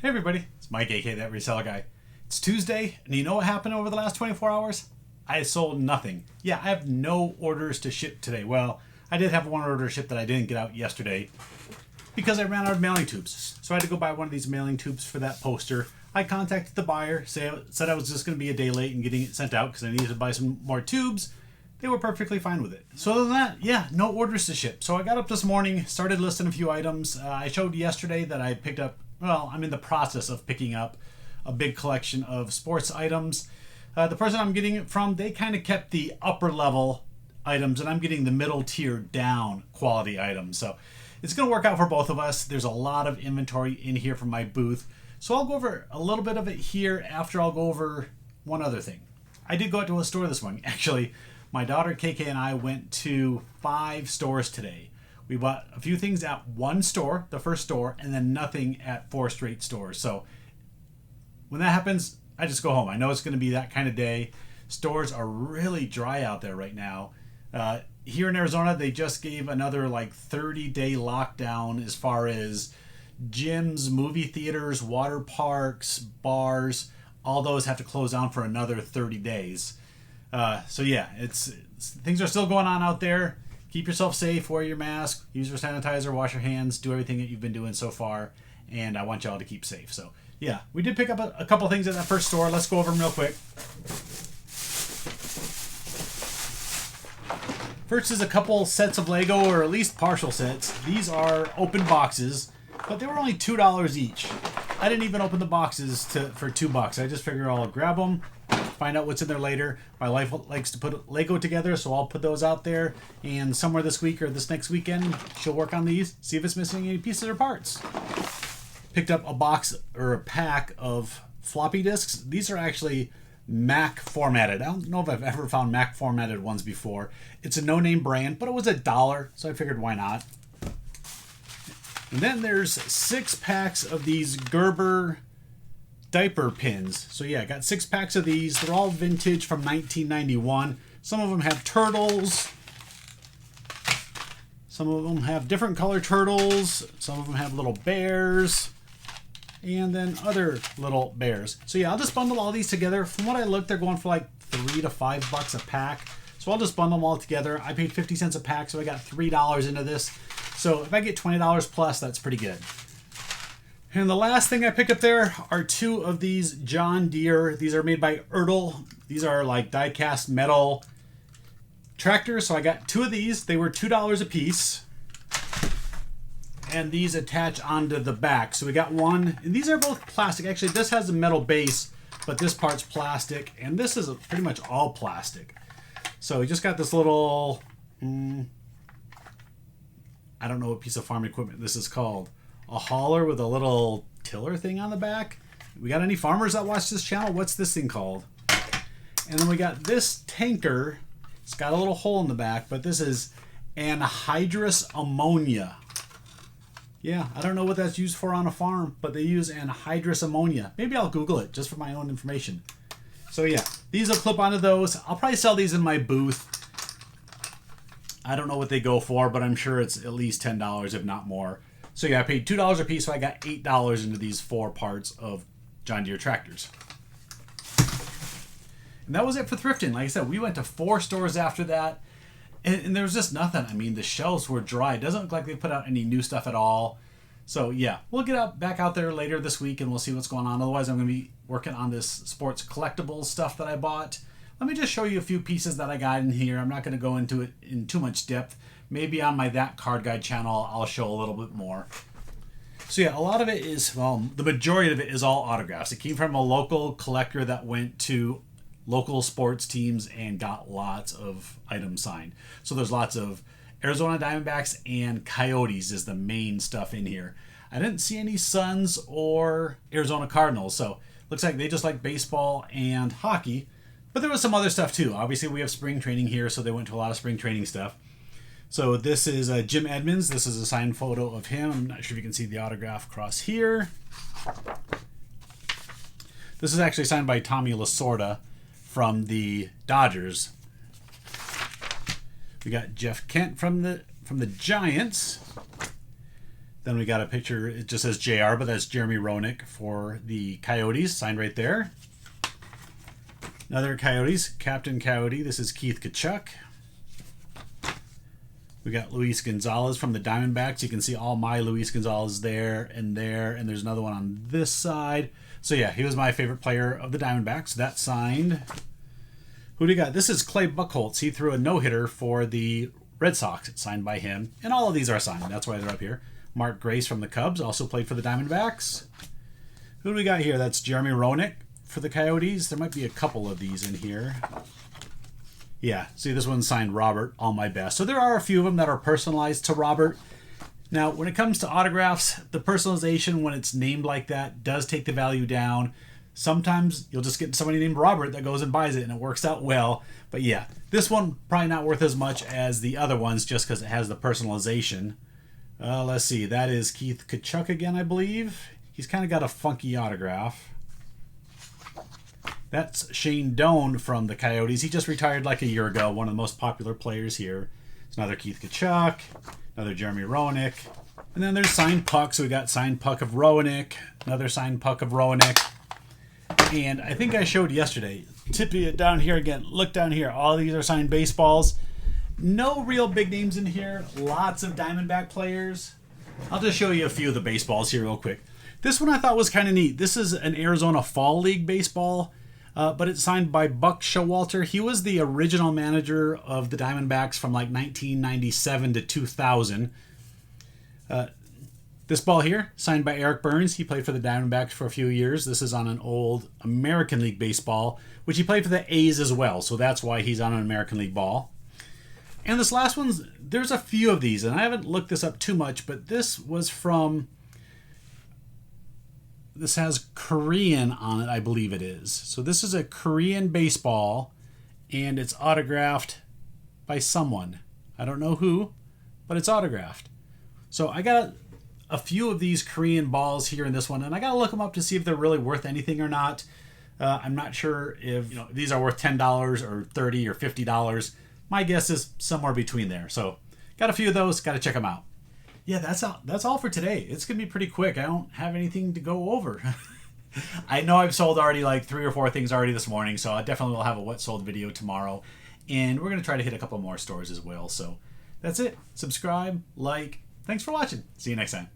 Hey everybody, it's Mike, aka That Reseller Guy. It's Tuesday, and you know what happened over the last 24 hours? I sold nothing. Yeah, I have no orders to ship today. Well, I did have one order to ship that I didn't get out yesterday because I ran out of mailing tubes. So I had to go buy one of these mailing tubes for that poster. I contacted the buyer, said I was just going to be a day late in getting it sent out because I needed to buy some more tubes. They were perfectly fine with it. So other than that, yeah, no orders to ship. So I got up this morning, started listing a few items. I showed yesterday that I picked up, well, I'm in the process of picking up a big collection of sports items. The person I'm getting it from, they kind of kept the upper level items, and I'm getting the middle tier down quality items. So it's going to work out for both of us. There's a lot of inventory in here from my booth. So I'll go over a little bit of it here after I'll go over one other thing. I did go out to a store this morning. Actually, my daughter KK and I went to 5 stores today. We bought a few things at one store, the first store, and then nothing at 4 straight stores. So when that happens, I just go home. I know it's going to be that kind of day. Stores are really dry out there right now. Here in Arizona, they just gave another 30-day lockdown as far as gyms, movie theaters, water parks, bars. All those have to close down for another 30 days. So yeah, it's things are still going on out there. Keep yourself safe, wear your mask, use your sanitizer, wash your hands, do everything that you've been doing so far, and I want y'all to keep safe. So yeah, we did pick up a couple things at that first store. Let's go over them real quick. First is a couple sets of Lego, or at least partial sets. These are open boxes, but they were only $2 each. I didn't even open the boxes for $2. I just figured I'll grab them, find out what's in there later. My wife likes to put Lego together, so I'll put those out there, and somewhere this week or this next weekend, she'll work on these, see if it's missing any pieces or parts. Picked up a box or a pack of floppy disks. These are actually Mac formatted. I don't know if I've ever found Mac formatted ones before. It's a no-name brand, but it was $1, so I figured why not. And then there's 6 packs of these Gerber diaper pins. So yeah, I got 6 packs of these. They're all vintage from 1991. Some of them have turtles. Some of them have different color turtles. Some of them have little bears. And then other little bears. So yeah, I'll just bundle all these together. From what I looked, they're going for $3 to $5 a pack. So I'll just bundle them all together. I paid 50 cents a pack, so I got $3 into this. So if I get $20 plus, that's pretty good. And the last thing I picked up there are 2 of these John Deere. These are made by Ertl. These are die-cast metal tractors. So I got 2 of these. They were $2 a piece. And these attach onto the back. So we got one. And these are both plastic. Actually, this has a metal base, but this part's plastic. And this is pretty much all plastic. So we just got this little... I don't know what piece of farm equipment this is called. A hauler with a little tiller thing on the back. We got any farmers that watch this channel? What's this thing called? And then we got this tanker. It's got a little hole in the back, but this is anhydrous ammonia. Yeah, I don't know what that's used for on a farm, but they use anhydrous ammonia. Maybe I'll Google it just for my own information. So yeah, these will clip onto those. I'll probably sell these in my booth. I don't know what they go for, but I'm sure it's at least $10, if not more. So yeah, I paid $2 a piece, so I got $8 into these 4 parts of John Deere tractors. And that was it for thrifting. Like I said, we went to 4 stores after that, and there was just nothing. I mean, the shelves were dry. It doesn't look like they put out any new stuff at all. So yeah, we'll get back out there later this week, and we'll see what's going on. Otherwise, I'm going to be working on this sports collectibles stuff that I bought. Let me just show you a few pieces that I got in here. I'm not going to go into it in too much depth. Maybe on my That Card Guide channel, I'll show a little bit more. So yeah, a lot of it is, well, the majority of it is all autographs. It came from a local collector that went to local sports teams and got lots of items signed. So there's lots of Arizona Diamondbacks and Coyotes is the main stuff in here. I didn't see any Suns or Arizona Cardinals, so looks like they just like baseball and hockey. But there was some other stuff too. Obviously, we have spring training here, so they went to a lot of spring training stuff. So this is Jim Edmonds. This is a signed photo of him. I'm not sure if you can see the autograph across here. This is actually signed by Tommy Lasorda from the Dodgers. We got Jeff Kent from the Giants. Then we got a picture, it just says JR, but that's Jeremy Roenick for the Coyotes, signed right there. Another Coyotes, Captain Coyote. This is Keith Tkachuk. We got Luis Gonzalez from the Diamondbacks. You can see all my Luis Gonzalez there, and there's another one on this side. So yeah, he was my favorite player of the Diamondbacks. That's signed. Who do you got? This is Clay Buchholz. He threw a no-hitter for the Red Sox. It's signed by him. And all of these are signed. That's why they're up here. Mark Grace from the Cubs also played for the Diamondbacks. Who do we got here? That's Jeremy Roenick for the Coyotes. There might be a couple of these in here. Yeah, see, this one's signed Robert, all my best. So there are a few of them that are personalized to Robert. Now, when it comes to autographs, the personalization, when it's named like that, does take the value down. Sometimes you'll just get somebody named Robert that goes and buys it, and it works out well. But yeah, this one probably not worth as much as the other ones just because it has the personalization. Let's see, that is Keith Tkachuk again, I believe. He's kind of got a funky autograph. That's Shane Doan from the Coyotes. He just retired like a year ago, one of the most popular players here. It's another Keith Tkachuk, another Jeremy Roenick. And then there's signed pucks. So we got signed puck of Roenick, another signed puck of Roenick. And I think I showed yesterday, tipping it down here again. Look down here. All these are signed baseballs. No real big names in here. Lots of Diamondback players. I'll just show you a few of the baseballs here real quick. This one I thought was kind of neat. This is an Arizona Fall League baseball, but it's signed by Buck Showalter. He was the original manager of the Diamondbacks from like 1997 to 2000. This ball here, signed by Eric Burns. He played for the Diamondbacks for a few years. This is on an old American League baseball, which he played for the A's as well, so that's why he's on an American League ball. And this last one's, there's a few of these, and I haven't looked this up too much, but this was from, this has Korean on it, I believe it is. So this is a Korean baseball, and it's autographed by someone. I don't know who, but it's autographed. So I got a few of these Korean balls here in this one, and I got to look them up to see if they're really worth anything or not. I'm not sure if these are worth $10 or $30 or $50. My guess is somewhere between there. So got a few of those. Got to check them out. Yeah, that's all for today. It's going to be pretty quick. I don't have anything to go over. I know I've sold already like 3 or 4 things already this morning, so I definitely will have a what sold video tomorrow. And we're going to try to hit a couple more stores as well. So that's it. Subscribe, like. Thanks for watching. See you next time.